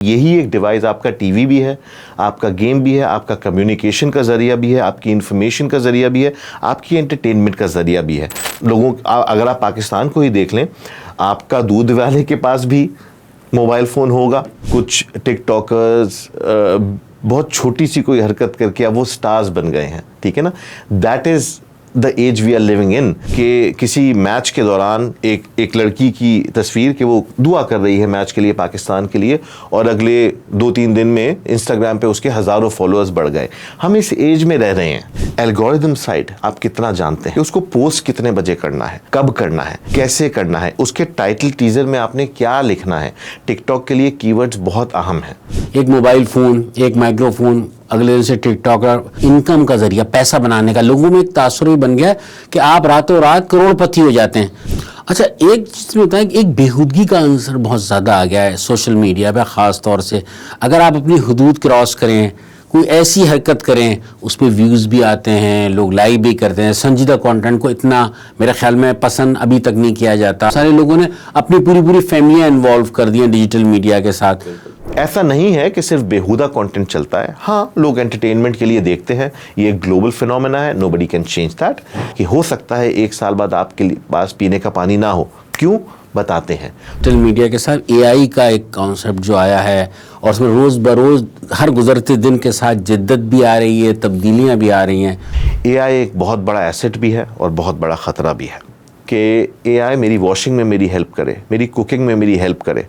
यही एक डिवाइस आपका टीवी भी है, आपका गेम भी है, आपका कम्युनिकेशन का ज़रिया भी है, आपकी इन्फॉर्मेशन का ज़रिया भी है, आपकी एंटरटेनमेंट का ज़रिया भी है। अगर आप पाकिस्तान को ही देख लें, आपका दूध वाले के पास भी मोबाइल फ़ोन होगा। कुछ टिकटॉकर्स बहुत छोटी सी कोई हरकत करके अब वो स्टार्स बन गए हैं, ठीक है ना। That is the age we are living in. कि किसी मैच के दौरान एक लड़की की तस्वीर कि वो दुआ कर रही है मैच के लिए, पाकिस्तान के लिए, और अगले 2-3 दिन में इंस्टाग्राम पे उसके हज़ारों फॉलोअर्स बढ़ गए। हम इस एज में रह रहे हैं। एल्गोरिदम साइट आप कितना जानते हैं कि उसको पोस्ट कितने बजे करना है, कब करना है, कैसे करना है, उसके टाइटल टीजर में आपने क्या लिखना है। टिकटॉक के लिए कीवर्ड्स बहुत अहम है। एक मोबाइल फ़ोन, एक माइक्रोफोन, अगले दिन से टिकटॉकर इनकम का जरिया, पैसा बनाने का। लोगों में एक तासुर भी बन गया कि आप रातों रात करोड़पति हो जाते हैं। अच्छा, एक चीज़ में होता है कि एक बेहूदगी का अंसर बहुत ज़्यादा आ गया है सोशल मीडिया पे, ख़ास तौर से अगर आप अपनी हदूद क्रॉस करें, कोई ऐसी हरकत करें, उस पर व्यूज़ भी आते हैं, लोग लाइक भी करते हैं। संजीदा कंटेंट को इतना मेरे ख्याल में पसंद अभी तक नहीं किया जाता। सारे लोगों ने अपनी पूरी फैमिलियाँ इन्वॉल्व कर दी हैं डिजिटल मीडिया के साथ। ऐसा नहीं है कि सिर्फ बेहुदा कंटेंट चलता है। हाँ, लोग एंटरटेनमेंट के लिए देखते हैं। ये एक ग्लोबल फिनोमेना है, नोबडी कैन चेंज दैट। कि हो सकता है 1 साल बाद आपके पास पीने का पानी ना हो। क्यों, बताते हैं। डिजिटल मीडिया के साथ एआई का एक कॉन्सेप्ट जो आया है, और उसमें रोज़ बरोज़ हर गुजरते दिन के साथ जिद्दत भी आ रही है, तब्दीलियाँ भी आ रही हैं। एआई एक बहुत बड़ा एसेट भी है और बहुत बड़ा ख़तरा भी है। कि एआई मेरी वॉशिंग में मेरी हेल्प करे, मेरी कुकिंग में मेरी हेल्प करे,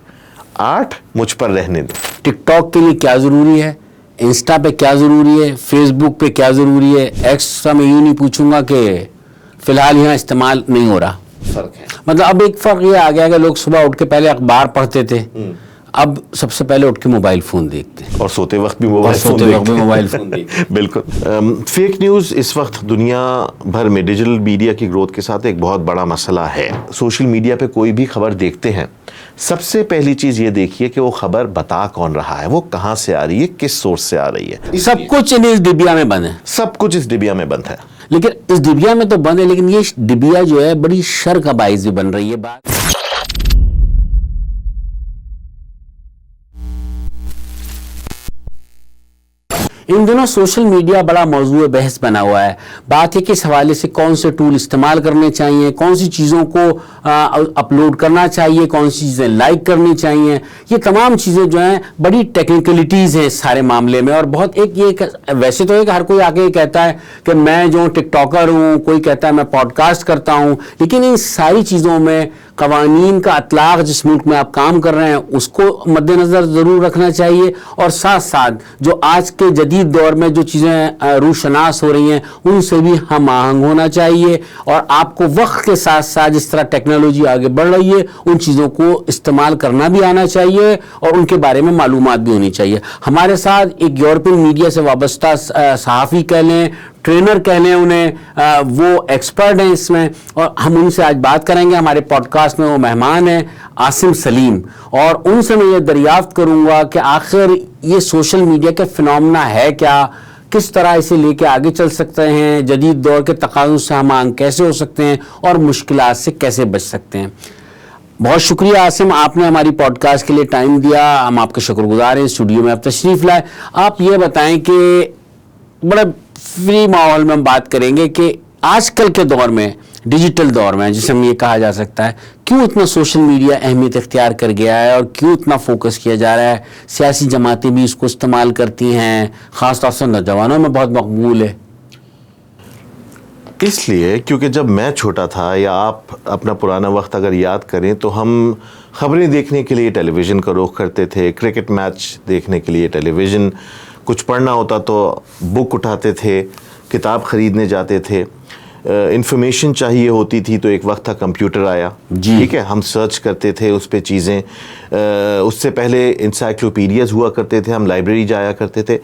आर्ट मुझ पर रहने दे। टिकटॉक के लिए क्या ज़रूरी है, इंस्टा पे क्या ज़रूरी है, फेसबुक पे क्या ज़रूरी है, एक्स्ट्रा मैं यूँ नहीं पूछूंगा कि फ़िलहाल यहाँ इस्तेमाल नहीं हो रहा। फ़र्क है। मतलब अब एक फ़र्क ये आ गया कि लोग सुबह उठ के पहले अखबार पढ़ते थे, अब सबसे पहले उठ के मोबाइल फ़ोन देखते हैं, और सोते वक्त भी मोबाइल फ़ोन देखते हैं। बिल्कुल। फेक न्यूज़ इस वक्त दुनिया भर में डिजिटल मीडिया की ग्रोथ के साथ एक बहुत बड़ा मसला है। सोशल मीडिया पे कोई भी खबर देखते हैं, सबसे पहली चीज़ ये देखिए कि वो खबर बता कौन रहा है, वो कहाँ से आ रही है, किस सोर्स से आ रही है। सब कुछ इस डिबिया में बंद है। सब कुछ इस डिबिया में बंद है। लेकिन इस डिबिया में तो बंद है, लेकिन ये डिबिया जो है बड़ी शर का बाइस भी बन रही है। बात इन दिनों सोशल मीडिया बड़ा मौजूद बहस बना हुआ है। बात है कि इस हवाले से कौन से टूल इस्तेमाल करने चाहिए, कौन सी चीज़ों को अपलोड करना चाहिए, कौन सी चीज़ें लाइक करनी चाहिए। ये तमाम चीज़ें जो हैं बड़ी टेक्निकलिटीज़ हैं इस सारे मामले में। और बहुत वैसे तो एक हर कोई आके कहता है कि मैं जो टिकटॉकर हूँ, कोई कहता है मैं पॉडकास्ट करता हूँ, लेकिन इन सारी चीज़ों में कवानीन का अतलाक जिस मुल्क में आप काम कर रहे हैं उसको मद्देनज़र ज़रूर रखना चाहिए। और साथ साथ जो आज के जदीद दौर में जो चीज़ें रूशनास हो रही हैं उनसे भी हम आहंग होना चाहिए। और आपको वक्त के साथ साथ जिस तरह टेक्नोलॉजी आगे बढ़ रही है उन चीज़ों को इस्तेमाल करना भी आना चाहिए और उनके बारे में मालूमात भी होनी चाहिए। हमारे साथ एक यूरोपियन मीडिया से वाबस्ता सहाफ़ी कह लें, ट्रेनर कह लें उन्हें, वो एक्सपर्ट हैं इसमें, और हम उनसे आज बात करेंगे। हमारे पॉडकास्ट में वो मेहमान हैं आसिम सलीम, और उनसे मैं ये दरियाफ्त करूंगा कि आखिर ये सोशल मीडिया का फिनोमेना है क्या, किस तरह इसे लेके आगे चल सकते हैं, जदीद दौर के तकाज़ों से हम आंग कैसे हो सकते हैं और मुश्किलात से कैसे बच सकते हैं। बहुत शुक्रिया आसिम, आपने हमारी पॉडकास्ट के लिए टाइम दिया, हम आपके शुक्रगुजार हैं। स्टूडियो में आप तशरीफ़ लाए। आप ये बताएं कि बड़े फ्री माहौल में हम बात करेंगे कि आजकल के दौर में, डिजिटल दौर में, जिसे हम ये कहा जा सकता है, क्यों इतना सोशल मीडिया अहमियत इख्तियार कर गया है और क्यों इतना फोकस किया जा रहा है। सियासी जमातें भी इसको इस्तेमाल करती हैं, ख़ास तौर से नौजवानों में बहुत मकबूल है। इसलिए क्योंकि जब मैं छोटा था, या आप अपना पुराना वक्त अगर याद करें, तो हम ख़बरें देखने के लिए टेलीविज़न का रुख करते थे, क्रिकेट मैच देखने के लिए टेलीविज़न, कुछ पढ़ना होता तो बुक उठाते थे, किताब ख़रीदने जाते थे, इंफॉर्मेशन चाहिए होती थी तो एक वक्त था कंप्यूटर आया, ठीक है, हम सर्च करते थे उस पर चीज़ें। उससे पहले इंसाइक्लोपीडियाज़ हुआ करते थे, हम लाइब्रेरी जाया करते थे।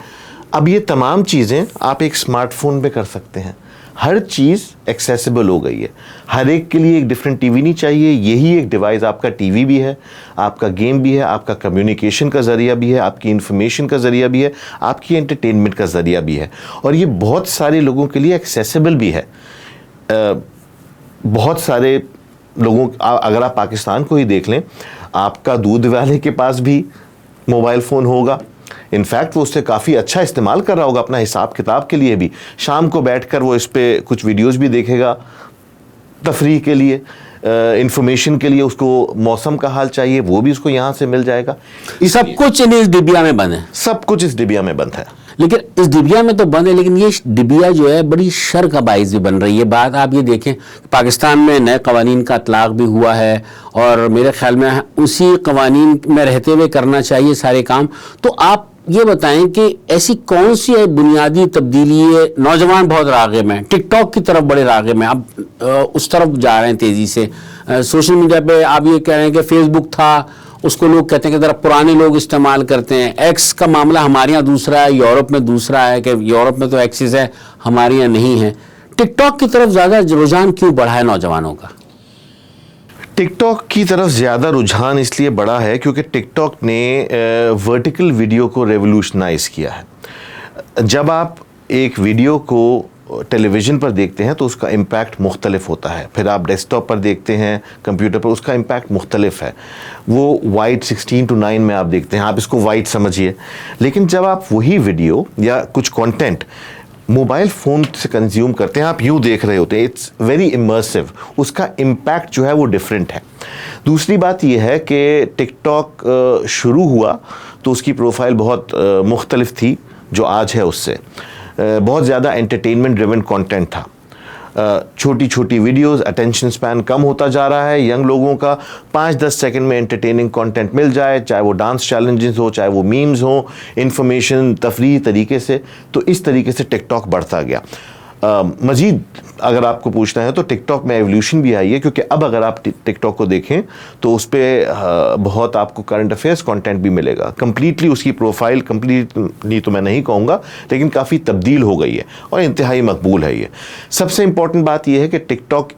अब ये तमाम चीज़ें आप एक स्मार्टफोन पे कर सकते हैं। हर चीज़ एक्सेसिबल हो गई है। हर एक के लिए एक डिफरेंट टीवी नहीं चाहिए। यही एक डिवाइस आपका टीवी भी है, आपका गेम भी है, आपका कम्युनिकेशन का ज़रिया भी है, आपकी इन्फॉर्मेशन का ज़रिया भी है, आपकी एंटरटेनमेंट का ज़रिया भी है, और ये बहुत सारे लोगों के लिए एक्सेसिबल भी है। बहुत सारे लोगों, अगर आप पाकिस्तान को ही देख लें, आपका दूध वाले के पास भी मोबाइल फ़ोन होगा, इनफैक्ट वो उससे काफ़ी अच्छा इस्तेमाल कर रहा होगा अपना हिसाब किताब के लिए भी। शाम को बैठकर वो इस पर कुछ वीडियोस भी देखेगा तफरीह के लिए, इंफॉर्मेशन के लिए। उसको मौसम का हाल चाहिए वो भी उसको यहाँ से मिल जाएगा। सब कुछ इस डिबिया में बंद है, सब कुछ इस डिबिया में बंद है। लेकिन इस डिबिया में तो बंद है, लेकिन ये डिबिया जो है बड़ी शर का बाइस भी बन रही है। बात आप ये देखें, पाकिस्तान में नए कवानीन का इतलाक़ भी हुआ है और मेरे ख्याल में उसी कवानीन में रहते हुए करना चाहिए सारे काम। तो आप ये बताएं कि ऐसी कौन सी है बुनियादी तब्दीली है? नौजवान बहुत राग़िब हैं, टिकटॉक की तरफ बड़े राग़िब हैं, अब उस तरफ जा रहे हैं तेज़ी से। सोशल मीडिया पे आप ये कह रहे हैं कि फेसबुक था, उसको लोग कहते हैं कि ज़रा पुराने लोग इस्तेमाल करते हैं। एक्स का मामला हमारे यहाँ दूसरा है, यूरोप में दूसरा है कि यूरोप में तो एक्सिस है, हमारे यहाँ नहीं है। टिकटॉक की तरफ ज़्यादा रुझान क्यों बढ़ा है नौजवानों का? टिकटॉक की तरफ ज़्यादा रुझान इसलिए बढ़ा है क्योंकि टिकटॉक ने वर्टिकल वीडियो को रेवोल्यूशनाइज़ किया है। जब आप एक वीडियो को टेलीविज़न पर देखते हैं तो उसका इम्पैक्ट मुख्तलिफ होता है, फिर आप डेस्कटॉप पर देखते हैं, कंप्यूटर पर, उसका इम्पैक्ट मुख्तलिफ है। वो वाइट 16:9 में आप देखते हैं, आप इसको वाइट समझिए। लेकिन जब आप वही वीडियो या कुछ कंटेंट मोबाइल फ़ोन से कंज्यूम करते हैं, आप यूँ देख रहे होते हैं, इट्स वेरी इमर्सिव, उसका इम्पैक्ट जो है वो डिफरेंट है। दूसरी बात यह है कि टिकटॉक शुरू हुआ तो उसकी प्रोफाइल बहुत मुख्तलिफ थी जो आज है उससे। बहुत ज़्यादा एंटरटेनमेंट ड्रिवन कंटेंट था, छोटी छोटी वीडियोस, अटेंशन स्पैन कम होता जा रहा है यंग लोगों का। 5-10 सेकंड में एंटरटेनिंग कंटेंट मिल जाए, चाहे वो डांस चैलेंजेस हो, चाहे वो मीम्स हो, इंफॉर्मेशन तफरीही तरीके से। तो इस तरीके से टिकटॉक बढ़ता गया। मज़ीद अगर आपको पूछना है तो टिकटॉक में एवोल्यूशन भी आई है, क्योंकि अब अगर आप टिकटॉक को देखें तो उस पर बहुत आपको करंट अफेयर्स कंटेंट भी मिलेगा। कंप्लीटली उसकी प्रोफाइल, कंप्लीटली तो मैं नहीं कहूँगा, लेकिन काफ़ी तब्दील हो गई है और इंतहाई मकबूल है ये। सबसे इम्पॉर्टेंट बात यह है कि टिकटॉक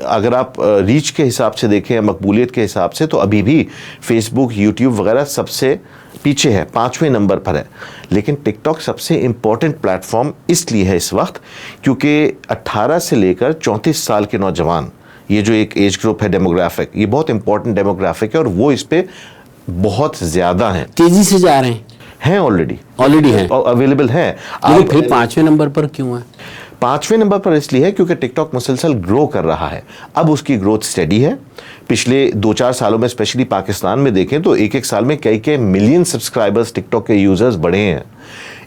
अगर आप रीच के हिसाब से देखें या मकबूलियत के हिसाब से, तो अभी भी फेसबुक, यूट्यूब वगैरह सबसे पीछे है, 5वें नंबर पर है। लेकिन टिकटॉक सबसे इम्पॉर्टेंट प्लेटफॉर्म इसलिए है इस वक्त क्योंकि 18 से लेकर 34 साल के नौजवान, ये जो एक एज ग्रुप है, डेमोग्राफिक, ये बहुत इंपॉर्टेंट डेमोग्राफिक है और वो इस पे बहुत ज़्यादा हैं, तेज़ी से जा रहे हैं, ऑलरेडी हैं और अवेलेबल हैं। लेकिन फिर 5वें नंबर पर क्यों है? 5वें नंबर पर इसलिए है क्योंकि टिकटॉक मुसलसल ग्रो कर रहा है। अब उसकी ग्रोथ स्टेडी है। पिछले 2-4 सालों में, स्पेशली पाकिस्तान में देखें तो एक साल में कई मिलियन सब्सक्राइबर्स टिकटॉक के यूज़र्स बढ़े हैं।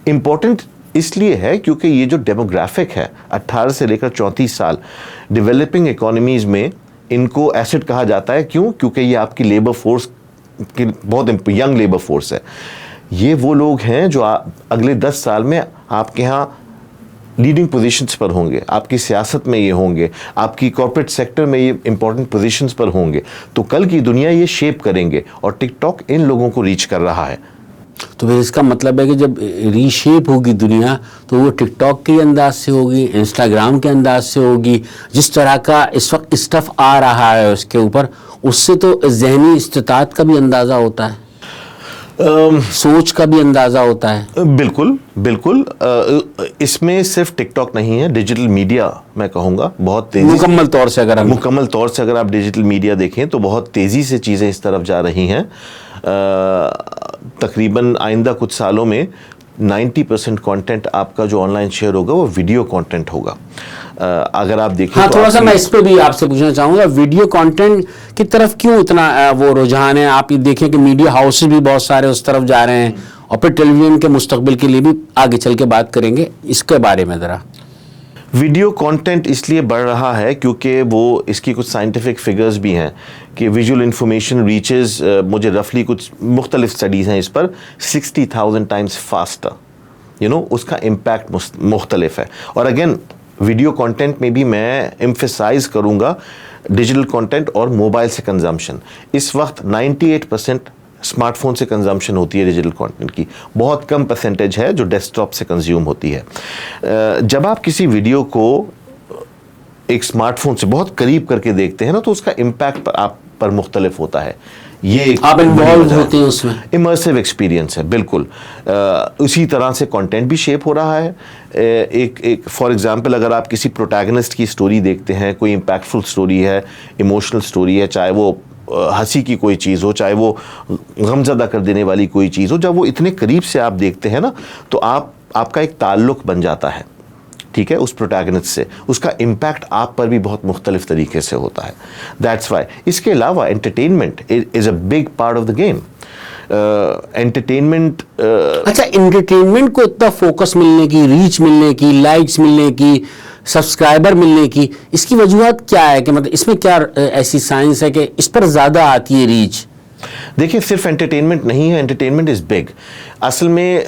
इम्पॉर्टेंट इसलिए है क्योंकि ये जो डेमोग्राफिक है 18 से लेकर 34 साल, डेवलपिंग इकोनॉमीज़ में इनको एसेट कहा जाता है। क्यों? क्योंकि ये आपकी लेबर फोर्स की बहुत यंग लेबर फोर्स है। ये वो लोग हैं जो अगले 10 साल में आपके यहाँ लीडिंग पोजीशंस पर होंगे, आपकी सियासत में ये होंगे, आपकी कॉर्पोरेट सेक्टर में ये इंपॉर्टेंट पोजीशंस पर होंगे। तो कल की दुनिया ये शेप करेंगे और टिकटॉक इन लोगों को रीच कर रहा है। तो फिर इसका मतलब है कि जब रीशेप होगी दुनिया तो वो टिकटॉक के अंदाज से होगी, इंस्टाग्राम के अंदाज से होगी। जिस तरह का इस वक्त स्टफ़ आ रहा है उसके ऊपर, उससे तो जहनी इस्तिताअत का भी अंदाज़ा होता है, सोच का भी अंदाज़ा होता है। बिल्कुल बिल्कुल। इसमें सिर्फ टिकटॉक नहीं है, डिजिटल मीडिया मैं कहूँगा बहुत तेज़ी, मुकम्मल तौर से अगर आप डिजिटल मीडिया देखें तो बहुत तेज़ी से चीज़ें इस तरफ जा रही हैं। तकरीबन आइंदा कुछ सालों में 90% कंटेंट आपका जो ऑनलाइन शेयर होगा वो वीडियो कंटेंट होगा। अगर आप देखें हाँ, तो थोड़ा सा मैं इस पे भी आपसे पूछना चाहूँगा, वीडियो कंटेंट की तरफ क्यों इतना वो रुझान है? आप ये देखें कि मीडिया हाउसेस भी बहुत सारे उस तरफ जा रहे हैं और फिर टेलीविज़न के मुस्तकबिल के लिए भी आगे चल के बात करेंगे, इसके बारे में ज़रा। वीडियो कंटेंट इसलिए बढ़ रहा है क्योंकि वो इसकी कुछ साइंटिफिक फिगर्स भी हैं कि विजुअल इंफॉर्मेशन रीचेस, मुझे रफली कुछ मुख्तलिफ स्टडीज़ हैं इस पर, 60,000 टाइम्स फास्टर, उसका इम्पैक्ट मुख्तलिफ है। और अगेन वीडियो कंटेंट में भी मैं एम्फेसाइज करूँगा डिजिटल कंटेंट और मोबाइल से कंजम्पशन। इस वक्त 98% स्मार्टफोन से कंजम्पशन होती है डिजिटल कंटेंट की, बहुत कम परसेंटेज है जो डेस्कटॉप से कंज्यूम होती है। जब आप किसी वीडियो को एक स्मार्टफोन से बहुत करीब करके देखते हैं ना, तो उसका इम्पैक्ट आप पर मुख्तलिफ होता है। ये आप इन्वॉल्व होते हैं उसमें, इमर्सिव एक्सपीरियंस है। बिल्कुल उसी तरह से कंटेंट भी शेप हो रहा है। एक फॉर एग्जांपल अगर आप किसी प्रोटैगनिस्ट की स्टोरी देखते हैं, कोई इम्पैक्टफुल स्टोरी है, इमोशनल स्टोरी है, चाहे वो हंसी की कोई चीज़ हो, चाहे वो गमज़दा कर देने वाली कोई चीज़ हो, जब वो इतने करीब से आप देखते हैं ना, तो आपका एक ताल्लुक़ बन जाता है, ठीक है, उस प्रोटैगनिस्ट से। उसका इम्पैक्ट आप पर भी बहुत मुख्तलिफ तरीके से होता है। That's why. इसके अलावा entertainment is a big part of the game. Entertainment अच्छा, एंटरटेनमेंट को इतना फोकस मिलने की, रीच मिलने की, लाइक्स मिलने की, सब्सक्राइबर मिलने की, इसकी वजूहत क्या है? कि मतलब इसमें क्या ऐसी साइंस है कि इस पर ज़्यादा आती है रीच? देखिए, सिर्फ एंटरटेनमेंट नहीं है, एंटरटेनमेंट इज़ बिग। असल में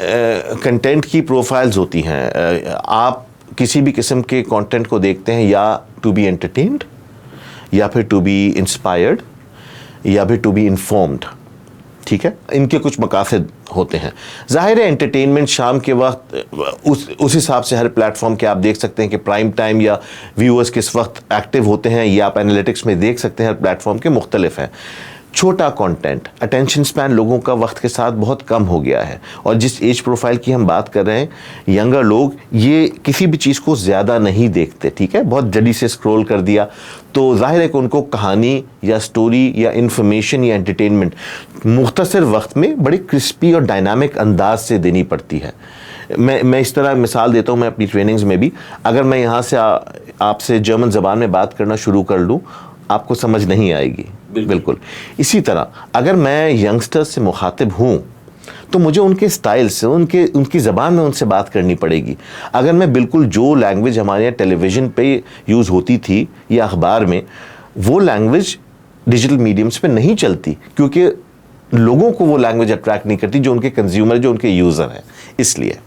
कंटेंट की प्रोफाइल्स होती हैं। आप किसी भी किस्म के कंटेंट को देखते हैं या टू बी एंटरटेन्ड, या फिर टू बी इंस्पायर्ड, या फिर टू बी इन्फॉर्म्ड, ठीक है। इनके कुछ मकासद होते हैं। ज़ाहिर है एंटरटेनमेंट शाम के वक्त उस हिसाब से हर प्लेटफॉर्म के आप देख सकते हैं कि प्राइम टाइम या व्यूअर्स किस वक्त एक्टिव होते हैं, ये आप एनालिटिक्स में देख सकते हैं, हर प्लेटफॉर्म के मुख्तलिफ हैं। छोटा कंटेंट, अटेंशन स्पैन लोगों का वक्त के साथ बहुत कम हो गया है, और जिस एज प्रोफाइल की हम बात कर रहे हैं, यंगर लोग, ये किसी भी चीज़ को ज़्यादा नहीं देखते, ठीक है। बहुत जल्दी से स्क्रॉल कर दिया, तो जाहिर है कि उनको कहानी या स्टोरी या इंफॉर्मेशन या एंटरटेनमेंट मुख्तसर वक्त में बड़ी क्रिस्पी और डायनामिक अंदाज से देनी पड़ती है। मैं इस तरह मिसाल देता हूँ मैं अपनी ट्रेनिंग्स में भी। अगर मैं यहाँ से आपसे जर्मन ज़बान में बात करना शुरू कर लूँ, आपको समझ नहीं आएगी, बिल्कुल। इसी तरह अगर मैं यंगस्टर्स से मुखातिब हूँ, तो मुझे उनके स्टाइल से, उनकी ज़बान में उनसे बात करनी पड़ेगी। अगर मैं बिल्कुल जो लैंग्वेज हमारे यहाँ टेलीविज़न पे यूज़ होती थी या अखबार में, वो लैंग्वेज डिजिटल मीडियम्स पे नहीं चलती, क्योंकि लोगों को वो लैंग्वेज अट्रैक्ट नहीं करती जो उनके कंज्यूमर, जो उनके यूज़र हैं, इसलिए।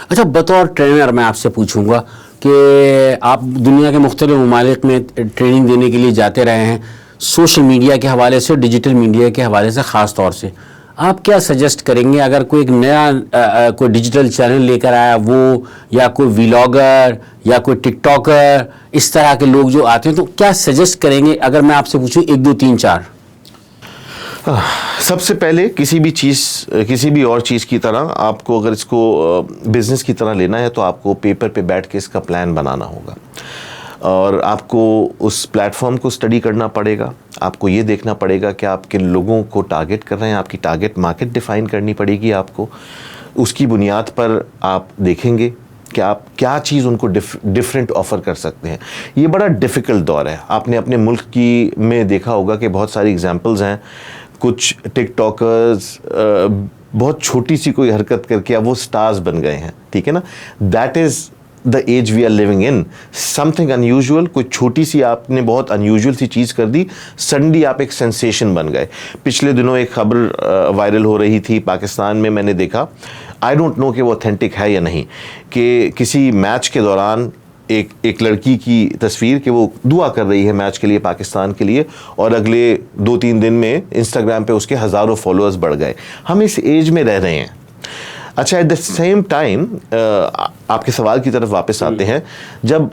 अच्छा, बतौर ट्रेनर मैं आपसे पूछूंगा कि आप दुनिया के मुख्तलिफ ममालिक में ट्रेनिंग देने के लिए जाते रहे हैं, सोशल मीडिया के हवाले से, डिजिटल मीडिया के हवाले से ख़ास तौर से आप क्या सजेस्ट करेंगे? अगर कोई एक नया कोई डिजिटल चैनल लेकर आया, वो या कोई व्लॉगर या कोई टिकटॉकर, इस तरह के लोग जो आते हैं, तो क्या सजेस्ट करेंगे? अगर मैं आपसे पूछूं 1 2 3 4। सबसे पहले किसी भी और चीज़ की तरह आपको अगर इसको बिज़नेस की तरह लेना है, तो आपको पेपर पे बैठ के इसका प्लान बनाना होगा, और आपको उस प्लेटफॉर्म को स्टडी करना पड़ेगा। आपको ये देखना पड़ेगा कि आप किन लोगों को टारगेट कर रहे हैं, आपकी टारगेट मार्केट डिफ़ाइन करनी पड़ेगी आपको। उसकी बुनियाद पर आप देखेंगे कि आप क्या चीज़ उनको डिफरेंट ऑफ़र कर सकते हैं। ये बड़ा डिफ़िकल्ट दौर है। आपने अपने मुल्क में देखा होगा कि बहुत सारी एग्जांपल्स हैं। कुछ टिकटॉकर्स बहुत छोटी सी कोई हरकत करके अब वो स्टार्स बन गए हैं, ठीक है ना। That is the age we are living in. Something unusual, कोई छोटी सी आपने बहुत अनयूजुअल सी चीज़ कर दी, सडनली आप एक सेंसेशन बन गए। पिछले दिनों एक खबर वायरल हो रही थी पाकिस्तान में, मैंने देखा, आई डोंट नो कि वो ऑथेंटिक है या नहीं, कि किसी मैच के दौरान एक लड़की की तस्वीर कि वो दुआ कर रही है मैच के लिए, पाकिस्तान के लिए, और अगले 2-3 दिन में इंस्टाग्राम पे उसके हज़ारों फॉलोअर्स बढ़ गए। हम इस एज में रह रहे हैं। अच्छा, एट द सेम टाइम आपके सवाल की तरफ वापस आते हैं। जब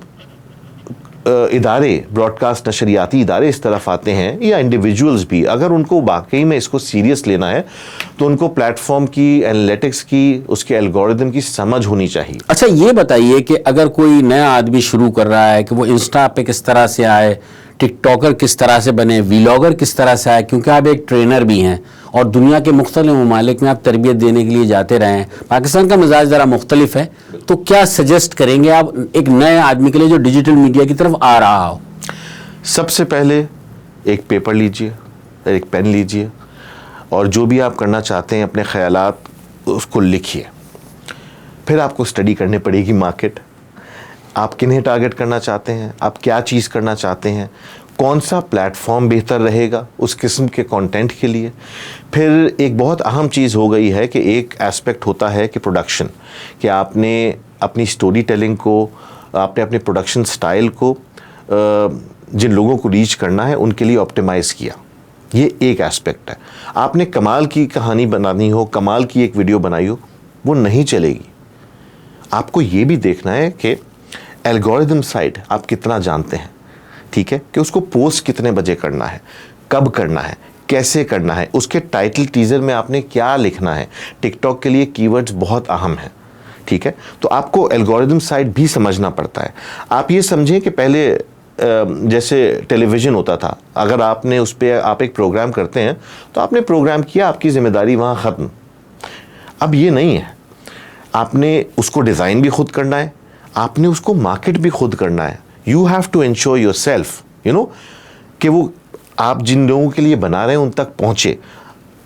इदारे, ब्रॉडकास्ट नशरियाती इदारे इस तरफ आते हैं, या इंडिविजुअल्स भी, अगर उनको वाकई में इसको सीरियस लेना है, तो उनको प्लेटफॉर्म की, एनालिटिक्स की, उसके एल्गोरिदम की समझ होनी चाहिए। अच्छा, ये बताइए कि अगर कोई नया आदमी शुरू कर रहा है कि वो इंस्टा पे किस तरह से आए, टिकटॉकर किस तरह से बने, व्लॉगर किस तरह से आए, क्योंकि आप एक ट्रेनर भी हैं और दुनिया के मुख्तलिफ ममालिक में आप तरबियत देने के लिए जाते रहे हैं। पाकिस्तान का मिजाज ज़रा मुख्तलिफ है, तो क्या सजेस्ट करेंगे आप एक नए आदमी के लिए जो डिजिटल मीडिया की तरफ आ रहा हो? सबसे पहले एक पेपर लीजिए, एक पेन लीजिए, और जो भी आप करना चाहते हैं अपने ख्यालात उसको लिखिए। फिर आपको स्टडी करनी पड़ेगी मार्केट, आप किन्हें टारगेट करना चाहते हैं, आप क्या चीज़ करना चाहते हैं, कौन सा प्लेटफॉर्म बेहतर रहेगा उस किस्म के कंटेंट के लिए। फिर एक बहुत अहम चीज़ हो गई है कि एक एस्पेक्ट होता है कि प्रोडक्शन, कि आपने अपनी स्टोरी टेलिंग को, आपने अपने प्रोडक्शन स्टाइल को जिन लोगों को रीच करना है उनके लिए ऑप्टिमाइज़ किया। ये एक एस्पेक्ट है। आपने कमाल की कहानी बनानी हो, कमाल की एक वीडियो बनाई हो, वो नहीं चलेगी। आपको ये भी देखना है कि एल्गोरिदम साइड आप कितना जानते हैं, ठीक है, कि उसको पोस्ट कितने बजे करना है, कब करना है, कैसे करना है, उसके टाइटल टीज़र में आपने क्या लिखना है। टिकटॉक के लिए कीवर्ड्स बहुत अहम हैं, ठीक है। तो आपको एल्गोरिदम साइड भी समझना पड़ता है। आप ये समझें कि पहले जैसे टेलीविज़न होता था, अगर आपने उस पर आप एक प्रोग्राम करते हैं तो आपने प्रोग्राम किया, आपकी ज़िम्मेदारी वहाँ ख़त्म। अब ये नहीं है, आपने उसको डिज़ाइन भी खुद करना है, आपने उसको मार्केट भी खुद करना है। You have to ensure yourself कि वो आप जिन लोगों के लिए बना रहे हैं उन तक पहुँचे,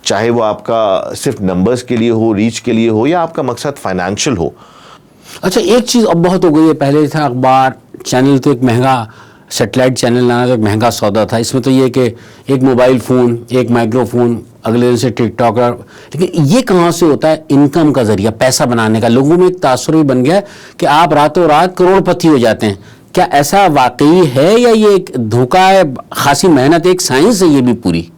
चाहे वो आपका सिर्फ नंबर्स के लिए हो, रीच के लिए हो, या आपका मकसद फाइनेंशियल हो। अच्छा, एक चीज़ अब बहुत हो गई है, पहले था अखबार चैनल तो एक महंगा, सेटेलाइट चैनल लाना तो एक महंगा सौदा था। इसमें तो ये कि एक मोबाइल फ़ोन, एक माइक्रोफोन, अगले दिन से टिकटॉकर। लेकिन ये कहाँ से होता है इनकम का ज़रिया, पैसा बनाने का? लोगों में एक तासुर भी बन गया है कि आप रातों रात करोड़पति हो जाते हैं। क्या ऐसा वाकई है या ये एक धोखा है? खासी मेहनत, एक साइंस है ये भी पूरी?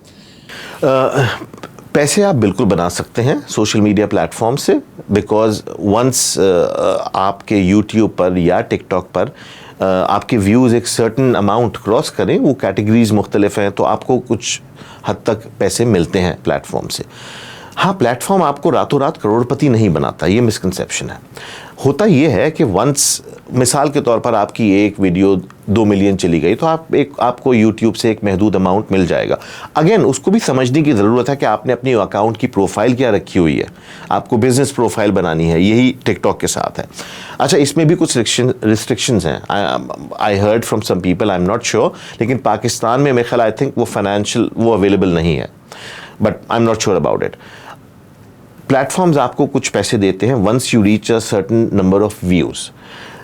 पैसे आप बिल्कुल बना सकते हैं सोशल मीडिया प्लेटफॉर्म से, बिकॉज वंस आपके यूट्यूब पर या टिकटॉक पर आपके व्यूज़ एक सर्टन अमाउंट क्रॉस करें, वो कैटेगरीज मुख्तलिफ हैं, तो आपको कुछ हद तक पैसे मिलते हैं प्लेटफॉर्म से। हाँ, प्लेटफॉर्म आपको रातों रात करोड़पति नहीं बनाता, ये मिसकंसेप्शन है। होता ये है कि वंस, मिसाल के तौर पर आपकी एक वीडियो 2 मिलियन चली गई तो आपको यूट्यूब से एक महदूद अमाउंट मिल जाएगा। अगेन, उसको भी समझने की ज़रूरत है कि आपने अपनी अकाउंट की प्रोफाइल क्या रखी हुई है, आपको बिजनेस प्रोफाइल बनानी है, यही टिकटॉक के साथ है। अच्छा, इसमें भी कुछ रिस्ट्रिक्शंस हैं। I heard from some people, I am not sure, लेकिन पाकिस्तान में मेरे ख्याल आई थिंक वो फाइनेंशियल वो अवेलेबल नहीं है, but I am not sure about it. Platforms आपको कुछ पैसे देते हैं once you reach a certain number of views.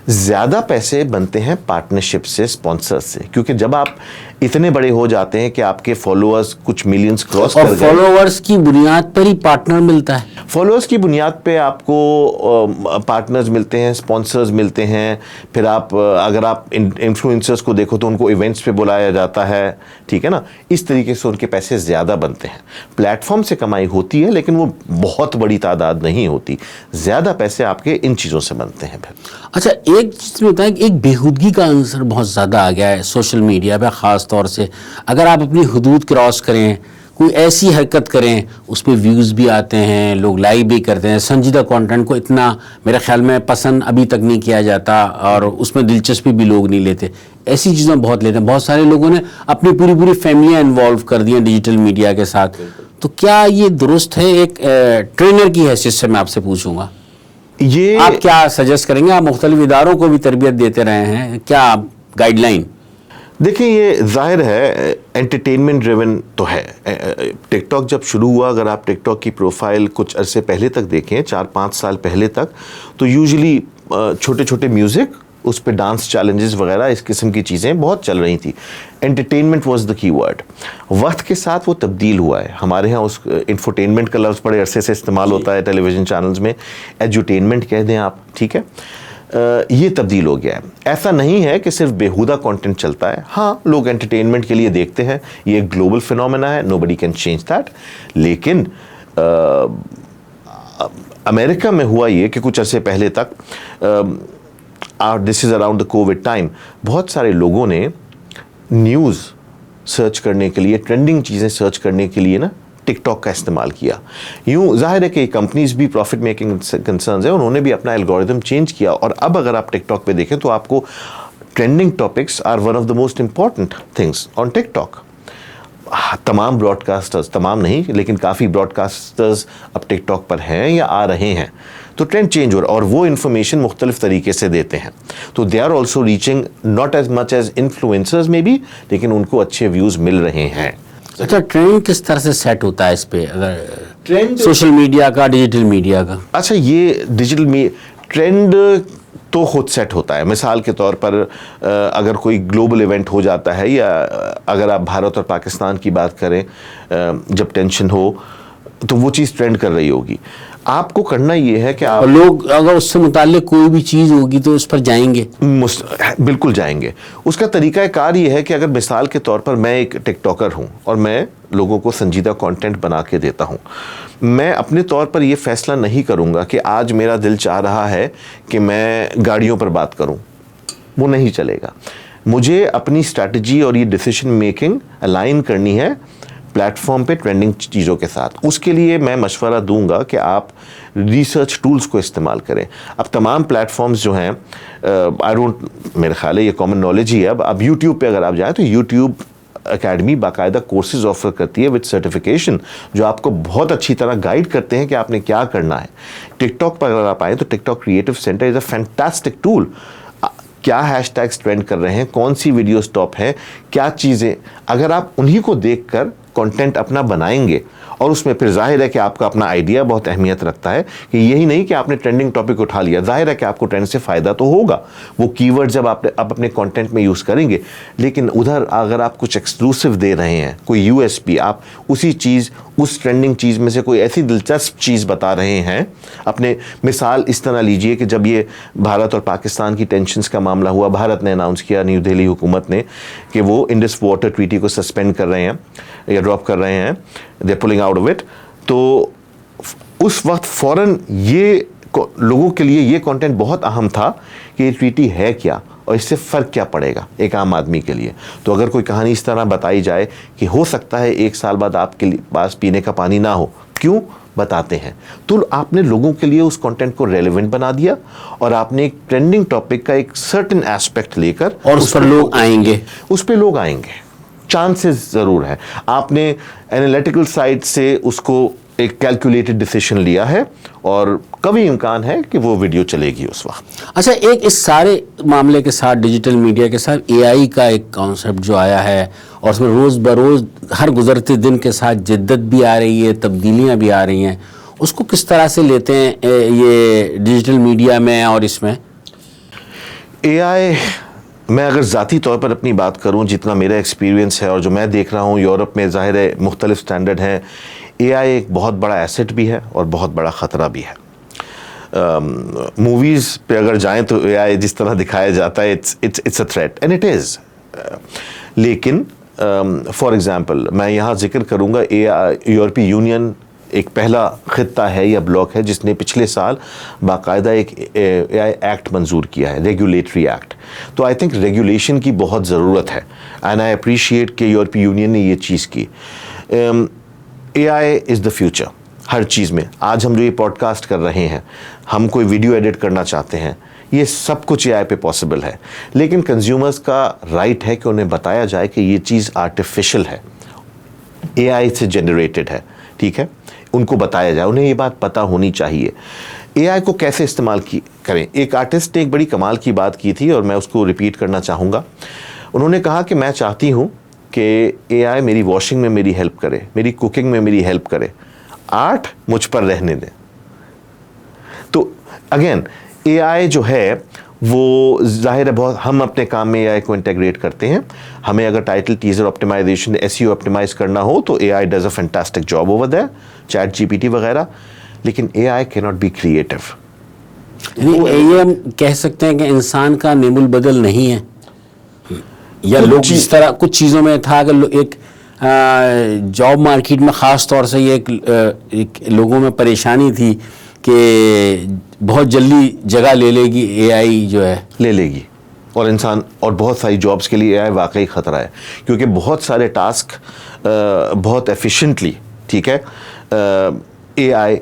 ज़्यादा पैसे बनते हैं पार्टनरशिप से, स्पॉन्सर्स से, क्योंकि जब आप इतने बड़े हो जाते हैं कि आपके फॉलोअर्स कुछ मिलियंस क्रॉस कर गए, फॉलोअर्स की बुनियाद पर ही पार्टनर मिलता है। फॉलोअर्स की बुनियाद पे आपको पार्टनर्स मिलते हैं, स्पॉन्सर्स मिलते हैं। फिर आप अगर आप इन्फ्लुएंसर्स को देखो तो उनको इवेंट्स पे बुलाया जाता है, ठीक है ना। इस तरीके से उनके पैसे ज़्यादा बनते हैं। प्लेटफॉर्म से कमाई होती है, लेकिन वो बहुत बड़ी तादाद नहीं होती। ज़्यादा पैसे आपके इन चीज़ों से बनते हैं। फिर अच्छा, एक चीज़ में होता है कि एक बेहूदगी का आंसर बहुत ज़्यादा आ गया है सोशल मीडिया पे, ख़ास तौर से अगर आप अपनी हुदूद क्रॉस करें, कोई ऐसी हरकत करें, उस पर व्यूज़ भी आते हैं, लोग लाइक भी करते हैं। संजीदा कंटेंट को इतना मेरे ख्याल में पसंद अभी तक नहीं किया जाता और उसमें दिलचस्पी भी लोग नहीं लेते। ऐसी चीज़ें बहुत लेते हैं। बहुत सारे लोगों ने अपनी पूरी फैमिलियाँ इन्वॉल्व कर दी हैं डिजिटल मीडिया के साथ। तो क्या ये दुरुस्त है? एक ट्रेनर की हैसियत से मैं आपसे पूछूंगा, ये आप क्या सजेस्ट करेंगे? आप मुख्तलिफ इदारों को भी तरबियत देते रहे हैं, क्या गाइडलाइन? देखिए, ये जाहिर है एंटरटेनमेंट ड्रिवन तो है। टिकटॉक जब शुरू हुआ, अगर आप टिकटॉक की प्रोफाइल कुछ अरसे पहले तक देखें, 4-5 साल पहले तक, तो यूजुअली छोटे छोटे म्यूज़िक, उस पे डांस चैलेंजेस वगैरह, इस किस्म की चीज़ें बहुत चल रही थी। Entertainment was the key word. वक्त के साथ वो तब्दील हुआ है। हमारे यहाँ उस इंफोटेनमेंट का लफ्ज़ बड़े अरसे से इस्तेमाल होता है टेलीविज़न चैनल्स में, एजुटेनमेंट कह दें आप, ठीक है। ये तब्दील हो गया है। ऐसा नहीं है कि सिर्फ बेहुदा कंटेंट चलता है। हाँ, लोग एंटरटेनमेंट के लिए देखते हैं, ये एक ग्लोबल फिनोमेना है, नोबडी कैन चेंज दैट। लेकिन अमेरिका में हुआ ये कि कुछ अरसे पहले तक, this is around the Covid time, बहुत सारे लोगों ने न्यूज़ सर्च करने के लिए, ट्रेंडिंग चीज़ें सर्च करने के लिए ना टिकटॉक का इस्तेमाल किया। यूँ जाहिर है कि कंपनीज भी प्रॉफिट मेकिंग कंसर्न्स है, उन्होंने भी अपना एल्गोरिदम चेंज किया। और अब अगर आप टिकटॉक पे देखें तो आपको trending topics are one of the most important things on TikTok. तमाम ब्रॉडकास्टर्स, तमाम नहीं लेकिन काफ़ी ब्रॉडकास्टर्स अब टिकटॉक पर हैं या आ रहे हैं, तो ट्रेंड चेंज हो रहा है और वो इन्फॉर्मेशन मुख्तलिफ तरीके से देते हैं। तो they are also reaching not as much as influencers में भी, लेकिन उनको अच्छे व्यूज़ मिल रहे हैं। अच्छा, ट्रेंड किस तरह से सेट होता है इस पे, अगर ट्रेंड सोशल मीडिया का, डिजिटल मीडिया का? अच्छा, ये डिजिटल ट्रेंड तो खुद सेट होता है। मिसाल के तौर पर अगर कोई ग्लोबल इवेंट हो जाता है, या अगर आप भारत और पाकिस्तान की बात करें, जब टेंशन हो तो वो चीज़ ट्रेंड कर रही होगी। आपको करना ये है कि आप, लोग अगर उससे मुताल्लिक कोई भी चीज़ होगी तो उस पर जाएंगे, बिल्कुल जाएंगे। उसका तरीका कार ये है कि अगर मिसाल के तौर पर मैं एक टिकटॉकर हूँ और मैं लोगों को संजीदा कंटेंट बना के देता हूँ, मैं अपने तौर पर ये फैसला नहीं करूँगा कि आज मेरा दिल चाह रहा है कि मैं गाड़ियों पर बात करूँ, वो नहीं चलेगा। मुझे अपनी स्ट्रैटेजी और ये डिसीजन मेकिंग अलाइन करनी है प्लेटफॉर्म पे ट्रेंडिंग चीज़ों के साथ। उसके लिए मैं मशवरा दूंगा कि आप रिसर्च टूल्स को इस्तेमाल करें। अब तमाम प्लेटफॉर्म्स जो हैं, मेरे ख्याल है ये कॉमन नॉलेज ही है। अब यूट्यूब पे अगर आप जाएँ तो यूट्यूब एकेडमी बाकायदा कोर्सेज ऑफर करती है विद सर्टिफिकेशन, जो आपको बहुत अच्छी तरह गाइड करते हैं कि आपने क्या करना है। टिकटॉक पर अगर आप आएँ तो TikTok creative centre is a fantastic tool. क्या हैशटैग्स ट्रेंड कर रहे हैं, कौन सी वीडियोस टॉप हैं, क्या चीज़ें, अगर आप उन्हीं को देखकर कंटेंट अपना बनाएंगे और उसमें फिर जाहिर है कि आपका अपना आइडिया बहुत अहमियत रखता है कि यही नहीं कि आपने ट्रेंडिंग टॉपिक उठा लिया, जाहिर है कि आपको ट्रेंड से फ़ायदा तो होगा, वो कीवर्ड जब आप अपने कंटेंट में यूज़ करेंगे। लेकिन उधर अगर आप कुछ एक्सक्लूसिव दे रहे हैं, कोई यूएसपी, आप उसी चीज़, उस ट्रेंडिंग चीज़ में से कोई ऐसी दिलचस्प चीज़ बता रहे हैं अपने, मिसाल इस तरह लीजिए कि जब ये भारत और पाकिस्तान की टेंशन्स का मामला हुआ, भारत ने अनाउंस किया, न्यू दिल्ली हुकूमत ने, कि वो इंडस वाटर ट्रीटी को सस्पेंड कर रहे हैं या ड्रॉप कर रहे हैं, दे पुलिंग आउट ऑफ इट। तो उस वक्त फ़ौरन ये लोगों के लिए ये कंटेंट बहुत अहम था कि ये ट्रीटी है क्या और इससे फ़र्क क्या पड़ेगा एक आम आदमी के लिए। तो अगर कोई कहानी इस तरह बताई जाए कि हो सकता है 1 साल बाद आपके पास पीने का पानी ना हो, क्यों बताते हैं, तो आपने लोगों के लिए उस कंटेंट को रेलेवेंट बना दिया और आपने एक ट्रेंडिंग टॉपिक का एक सर्टेन एस्पेक्ट लेकर, और उस पर लोग आएंगे, उस पर लोग आएंगे, चांसेस ज़रूर है। आपने एनालिटिकल साइड से उसको एक कैलकुलेटेड डिसीजन लिया है और कभी इम्कान है कि वो वीडियो चलेगी उस वक्त। अच्छा, एक इस सारे मामले के साथ, डिजिटल मीडिया के साथ एआई का एक कॉन्सेप्ट जो आया है और उसमें रोज़ बरोज़ हर गुजरते दिन के साथ जिद्दत भी आ रही है, तब्दीलियां भी आ रही हैं, उसको किस तरह से लेते हैं ये डिजिटल मीडिया में और इसमें? एआई, मैं अगर ज़ाती तौर पर अपनी बात करूं, जितना मेरा एक्सपीरियंस है और जो मैं देख रहा हूं, यूरोप में ज़ाहिर है मुख्तलिफ स्टैंडर्ड हैं। एआई एक बहुत बड़ा एसेट भी है और बहुत बड़ा ख़तरा भी है। मूवीज़ पे अगर जाएं तो एआई जिस तरह दिखाया जाता है, it's a threat and it is. लेकिन फॉर एग्ज़ाम्पल मैं यहाँ जिक्र करूँगा, यूरोपीय यूनियन एक पहला खित्ता है या ब्लॉक है जिसने पिछले साल बाकायदा एक एआई एक्ट मंजूर किया है, रेगुलेटरी एक्ट। तो आई थिंक रेगुलेशन की बहुत ज़रूरत है एंड आई अप्रिशिएट कि यूरोपीय यूनियन ने ये चीज़ की। एआई इज़ द फ्यूचर हर चीज़ में। आज हम जो ये पॉडकास्ट कर रहे हैं, हम कोई वीडियो एडिट करना चाहते हैं, ये सब कुछ एआई पे पॉसिबल है। लेकिन कंज्यूमर्स का राइट है कि उन्हें बताया जाए कि ये चीज़ आर्टिफिशियल है, एआई से जनरेटेड है, ठीक है, उनको बताया जाए, उन्हें ये बात पता होनी चाहिए। एआई को कैसे इस्तेमाल करें। एक आर्टिस्ट ने एक बड़ी कमाल की बात की थी और मैं उसको रिपीट करना चाहूँगा। उन्होंने कहा कि मैं चाहती हूँ कि एआई मेरी वॉशिंग में मेरी हेल्प करे, मेरी कुकिंग में मेरी हेल्प करे, आर्ट मुझ पर रहने दें। तो अगेन एआई जो है वो जाहिर है बहुत, हम अपने काम में एआई को इंटीग्रेट करते हैं। हमें अगर title teaser optimisation, SEO optimise करना हो तो AI does a fantastic job over there, chat GPT वगैरह। लेकिन AI can not be creative. ये हम कह सकते हैं कि इंसान का निमुल बदल नहीं है, या लोग जिस तरह कुछ चीज़ों में था कि एक जॉब मार्केट में ख़ास तौर से ये एक लोगों में परेशानी थी कि बहुत जल्दी जगह ले लेगी एआई, जो है ले लेगी, और इंसान और बहुत सारी जॉब्स के लिए एआई वाकई ख़तरा है, क्योंकि बहुत सारे टास्क बहुत एफिशिएंटली, ठीक है, एआई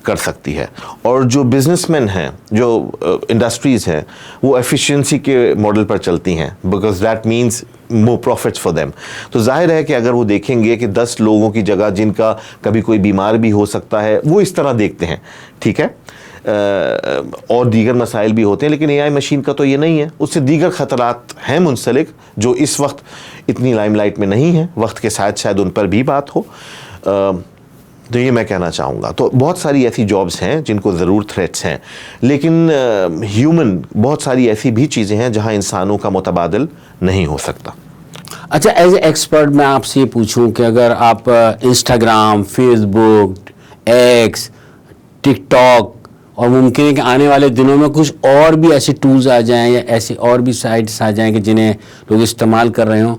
कर सकती है। और जो बिजनेसमैन हैं, जो इंडस्ट्रीज़ हैं, वो एफिशिएंसी के मॉडल पर चलती हैं, because that means more profits for them. तो जाहिर है कि अगर वो देखेंगे कि 10 लोगों की जगह जिनका कभी कोई बीमार भी हो सकता है, वो इस तरह देखते हैं, ठीक है, और दीगर मसाइल भी होते हैं। लेकिन एआई मशीन का तो ये नहीं है, उससे दीगर ख़तरात हैं मुंसलिक जो इस वक्त इतनी लाइमलाइट में नहीं है, वक्त के साथ शायद उन पर भी बात हो। तो ये मैं कहना चाहूँगा। तो बहुत सारी ऐसी जॉब्स हैं जिनको ज़रूर थ्रेट्स हैं, लेकिन ह्यूमन बहुत सारी ऐसी भी चीज़ें हैं जहाँ इंसानों का मुतबादिल नहीं हो सकता। अच्छा, एज ए एक्सपर्ट मैं आपसे ये पूछूं कि अगर आप इंस्टाग्राम, फेसबुक, एक्स, टिकटॉक और मुमकिन है कि आने वाले दिनों में कुछ और भी ऐसे टूल्स आ जाएं या ऐसी और भी साइट्स आ जाएं कि जिन्हें लोग इस्तेमाल कर रहे हों,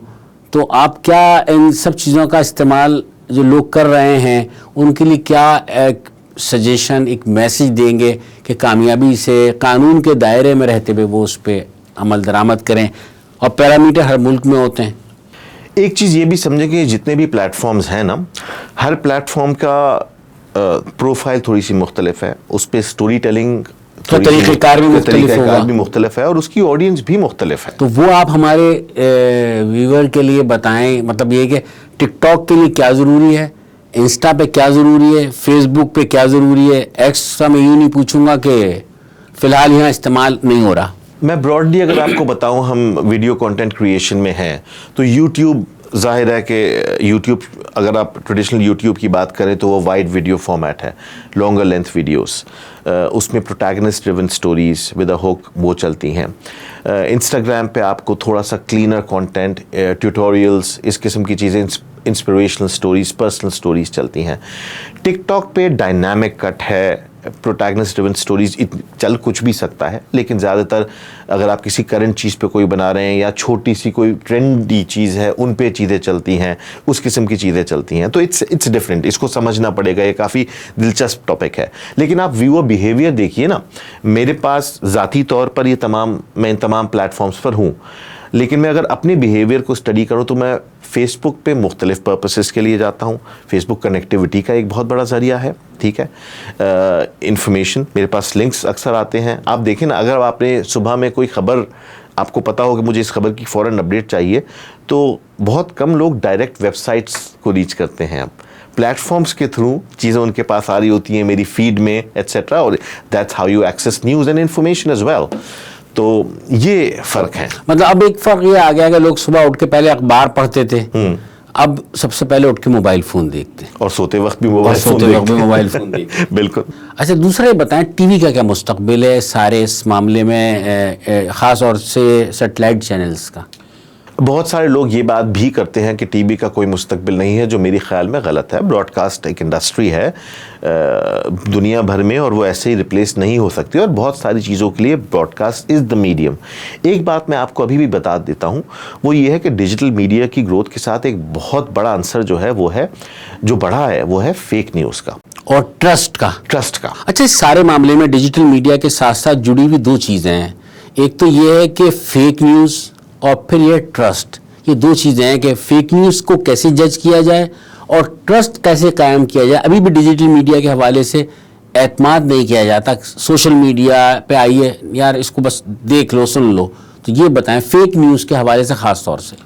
तो आप क्या इन सब चीज़ों का इस्तेमाल जो लोग कर रहे हैं उनके लिए क्या एक सजेशन, एक मैसेज देंगे कि कामयाबी से कानून के दायरे में रहते हुए वो उस पर अमल दरामद करें? और पैरामीटर हर मुल्क में होते हैं। एक चीज़ ये भी समझें कि जितने भी प्लेटफॉर्म्स हैं ना, हर प्लेटफॉर्म का प्रोफाइल थोड़ी सी मुख्तलिफ है, उस पर स्टोरी टेलिंग तो तरीक़ेकार भी मुख्तलिफ है और उसकी ऑडियंस भी मुख्तलिफ है। तो वो आप हमारे व्यूअर के लिए बताएं, मतलब ये कि टिकटॉक के लिए क्या ज़रूरी है, इंस्टा पे क्या ज़रूरी है, फेसबुक पे क्या ज़रूरी है, एक्स का मैं यूँ नहीं पूछूंगा कि फ़िलहाल यहाँ इस्तेमाल नहीं हो रहा। मैं ब्रॉडली अगर आपको बताऊं, हम वीडियो कंटेंट क्रिएशन में हैं तो यूट्यूब, जाहिर है कि यूट्यूब, अगर आप ट्रेडिशनल यूट्यूब की बात करें तो वो वाइड वीडियो फॉर्मेट है, लॉन्गर लेंथ वीडियोस, उसमें protagonist driven stories with a hook वो चलती हैं। इंस्टाग्राम पे आपको थोड़ा सा क्लीनर कंटेंट, ट्यूटोरियल्स, इस किस्म की चीज़ें, इंस्पिरेशनल स्टोरीज, पर्सनल स्टोरीज चलती हैं। टिकटॉक पे डायनामिक कट है, प्रोटैगनिस्ट ड्रिवन स्टोरीज चल कुछ भी सकता है, लेकिन ज़्यादातर अगर आप किसी करंट चीज़ पे कोई बना रहे हैं या छोटी सी कोई ट्रेंडी चीज़ है उन पे चीज़ें चलती हैं, उस किस्म की चीज़ें चलती हैं। तो इट्स डिफरेंट, इसको समझना पड़ेगा, ये काफ़ी दिलचस्प टॉपिक है। लेकिन आप व्यूअर बिहेवियर देखिए ना, मेरे पास ज़ाती तौर पर मैं इन तमाम प्लेटफॉर्म्स पर हूँ, लेकिन मैं अगर अपने बिहेवियर को स्टडी करूँ तो मैं फेसबुक पे मुख्तलिफ पर्पसेस के लिए जाता हूँ। फेसबुक कनेक्टिविटी का एक बहुत बड़ा ज़रिया है, ठीक है। इंफॉर्मेशन, मेरे पास लिंक्स अक्सर आते हैं। आप देखें ना, अगर आपने सुबह में कोई ख़बर, आपको पता हो कि मुझे इस खबर की फ़ौरन अपडेट चाहिए, तो बहुत कम लोग डायरेक्ट वेबसाइट्स को रीच करते हैं। अब प्लेटफॉर्म्स के थ्रू चीज़ें उनके पास आ रही होती हैं, मेरी फीड में एट्सेट्रा, और that's how you access news and information as well. तो ये फ़र्क है। मतलब अब एक फ़र्क ये आ गया कि लोग सुबह उठ के पहले अखबार पढ़ते थे, अब सबसे पहले उठ के मोबाइल फ़ोन देखते हैं, और सोते वक्त भी मोबाइल फ़ोन देखते बिल्कुल। अच्छा, दूसरा ये बताएं, टीवी का क्या मुस्तकबिल है सारे इस मामले में, ख़ास तौर से सैटेलाइट चैनल्स का? बहुत सारे लोग ये बात भी करते हैं कि टीवी का कोई मुस्तकबिल नहीं है, जो मेरे ख्याल में गलत है। ब्रॉडकास्ट एक इंडस्ट्री है दुनिया भर में, और वो ऐसे ही रिप्लेस नहीं हो सकती, और बहुत सारी चीज़ों के लिए ब्रॉडकास्ट इज़ द मीडियम। एक बात मैं आपको अभी भी बता देता हूँ, वो ये है कि डिजिटल मीडिया की ग्रोथ के साथ एक बहुत बड़ा आंसर जो है वो है, जो बढ़ा है वो है फेक न्यूज़ का और ट्रस्ट का। अच्छा, इस सारे मामले में डिजिटल मीडिया के साथ साथ जुड़ी हुई दो चीज़ें हैं। एक तो ये है कि फेक न्यूज़, और फिर ये ट्रस्ट। ये दो चीज़ें हैं कि फेक न्यूज़ को कैसे जज किया जाए और ट्रस्ट कैसे कायम किया जाए। अभी भी डिजिटल मीडिया के हवाले से एतमाद नहीं किया जाता। सोशल मीडिया पे आइए यार, इसको बस देख लो, सुन लो। तो ये बताएं फेक न्यूज़ के हवाले से ख़ास तौर से।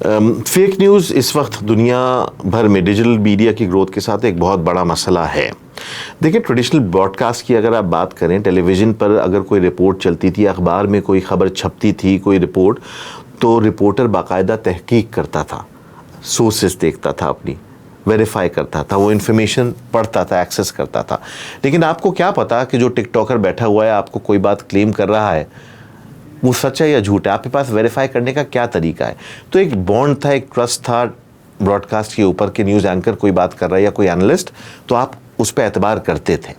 फेक न्यूज़ इस वक्त दुनिया भर में डिजिटल मीडिया की ग्रोथ के साथ एक बहुत बड़ा मसला है। देखिए, ट्रेडिशनल ब्रॉडकास्ट की अगर आप बात करें, टेलीविज़न पर अगर कोई रिपोर्ट चलती थी, अखबार में कोई ख़बर छपती थी, कोई रिपोर्ट, तो रिपोर्टर बाकायदा तहकीक करता था, सोर्सेस देखता था, अपनी वेरीफाई करता था, वो इन्फॉर्मेशन पढ़ता था, एक्सेस करता था। लेकिन आपको क्या पता कि जो टिकटॉकर बैठा हुआ है, आपको कोई बात क्लेम कर रहा है, वो सच है या झूठ है? आपके पास वेरीफाई करने का क्या तरीका है? तो एक बॉन्ड था, एक ट्रस्ट था ब्रॉडकास्ट के ऊपर कि न्यूज़ एंकर कोई बात कर रहा है या कोई एनालिस्ट, तो आप उस पर एतबार करते थे।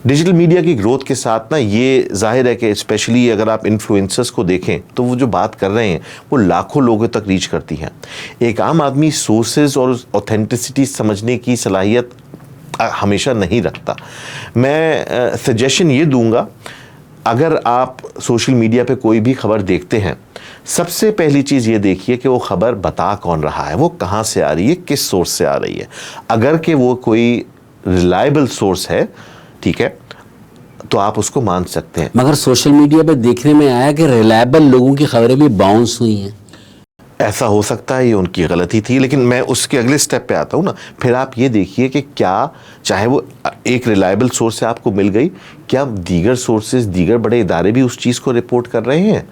डिजिटल मीडिया की ग्रोथ के साथ ना, ये जाहिर है कि स्पेशली अगर आप इन्फ्लुएंसर्स को देखें तो वो जो बात कर रहे हैं वो लाखों लोगों तक रीच करती हैं। एक आम आदमी सोर्सेज और ऑथेंटिसिटी समझने की सलाहियत हमेशा नहीं रखता। मैं सजेशन ये दूंगा, अगर आप सोशल मीडिया पे कोई भी खबर देखते हैं, सबसे पहली चीज़ ये देखिए कि वो खबर बता कौन रहा है, वो कहाँ से आ रही है, किस सोर्स से आ रही है। अगर कि वो कोई रिलायबल सोर्स है, ठीक है, तो आप उसको मान सकते हैं। मगर सोशल मीडिया पे देखने में आया कि रिलायबल लोगों की खबरें भी बाउंस हुई हैं। ऐसा हो सकता है, ये उनकी गलती थी, लेकिन मैं उसके अगले स्टेप पे आता हूँ ना। फिर आप ये देखिए कि क्या, चाहे वो एक रिलायबल सोर्स से आपको मिल गई, क्या दीगर सोर्सेज, दीगर बड़े इदारे भी उस चीज़ को रिपोर्ट कर रहे हैं?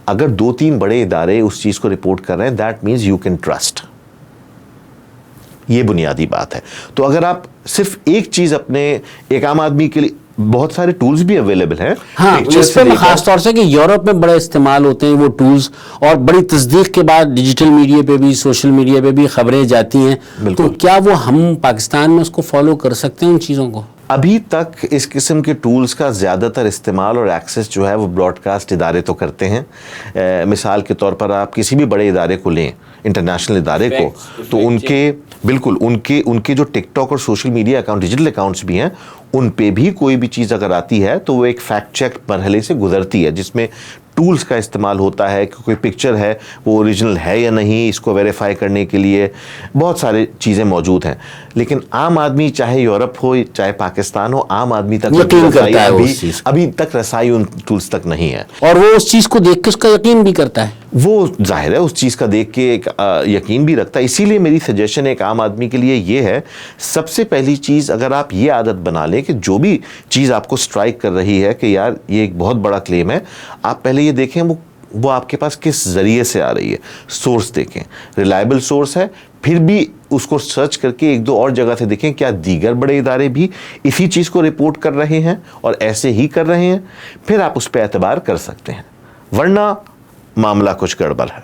अगर 2-3 बड़े इदारे उस चीज़ को रिपोर्ट कर रहे हैं, that means you can trust. ये बुनियादी बात है। तो अगर आप सिर्फ एक चीज़ अपने, एक आम आदमी के लिए बहुत सारे टूल्स भी अवेलेबल हैं। हाँ, इस पे खास तौर से कि यूरोप में बड़े इस्तेमाल होते हैं वो टूल्स, और बड़ी तस्दीक के बाद डिजिटल मीडिया पे भी, सोशल मीडिया पे भी खबरें जाती हैं। तो क्या वो हम पाकिस्तान में उसको फॉलो कर सकते हैं उन चीज़ों को? अभी तक इस किस्म के टूल्स का ज़्यादातर इस्तेमाल और एक्सेस जो है वो ब्रॉडकास्ट इदारे तो करते हैं। मिसाल के तौर पर आप किसी भी बड़े इदारे को लें, इंटरनेशनल इदारे को, तो उनके बिल्कुल उनके जो टिकटॉक और social media account, digital accounts भी हैं, उन पे भी कोई भी चीज़ अगर आती है तो वो एक फैक्ट चेक मरहले से गुजरती है, जिसमें टूल्स का इस्तेमाल होता है कि कोई पिक्चर है वो ओरिजिनल है या नहीं, इसको वेरीफाई करने के लिए बहुत सारी चीज़ें मौजूद हैं। लेकिन आम आदमी, चाहे यूरोप हो चाहे पाकिस्तान हो, आम आदमी तक यकीन करता है उस चीज़ को। अभी तक रसाई उन टूल्स तक नहीं है, और वो उस चीज़ को देख के उसका यकीन भी करता है। वो जाहिर है उस चीज़ का देख के एक यकीन भी रखता है। इसीलिए मेरी सजेशन एक आम आदमी के लिए ये है, सबसे पहली चीज़ अगर आप ये आदत बना लें कि जो भी चीज़ आपको स्ट्राइक कर रही है कि यार ये एक बहुत बड़ा क्लेम है, आप पहले ये देखें वो आपके पास किस ज़रिए से आ रही है। सोर्स देखें, रिलायबल सोर्स है, फिर भी उसको सर्च करके एक दो और जगह से देखें क्या दीगर बड़े इदारे भी इसी चीज़ को रिपोर्ट कर रहे हैं और ऐसे ही कर रहे हैं, फिर आप उस पर एतबार कर सकते हैं, वरना मामला कुछ गड़बड़ है।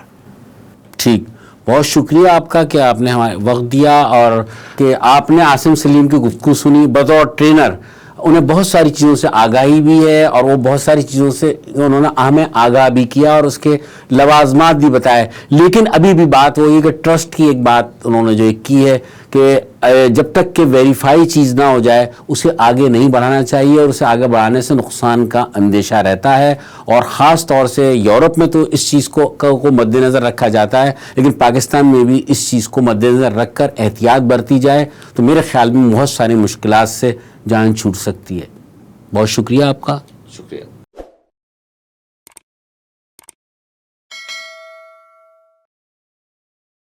ठीक, बहुत शुक्रिया आपका कि आपने हमारे वक्त दिया और कि आपने आसिम सलीम की गुफ्तगू सुनी। बतौर ट्रेनर उन्हें बहुत सारी चीज़ों से आगाही भी है और वो बहुत सारी चीज़ों से उन्होंने हमें आगाह भी किया और उसके लवाजमात भी बताए। लेकिन अभी भी बात वही है कि ट्रस्ट की एक बात उन्होंने जो एक की है कि जब तक कि वेरीफाई चीज़ ना हो जाए उसे आगे नहीं बढ़ाना चाहिए, और उसे आगे बढ़ाने से नुकसान का अंदेशा रहता है। और ख़ास तौर से यूरोप में तो इस चीज़ को मद्देनज़र रखा जाता है, लेकिन पाकिस्तान में भी इस चीज़ को मद्देनज़र रख कर एहतियात बरती जाए तो मेरे ख्याल में बहुत सारी मुश्किलात से जान छूट सकती है। बहुत शुक्रिया आपका। शुक्रिया।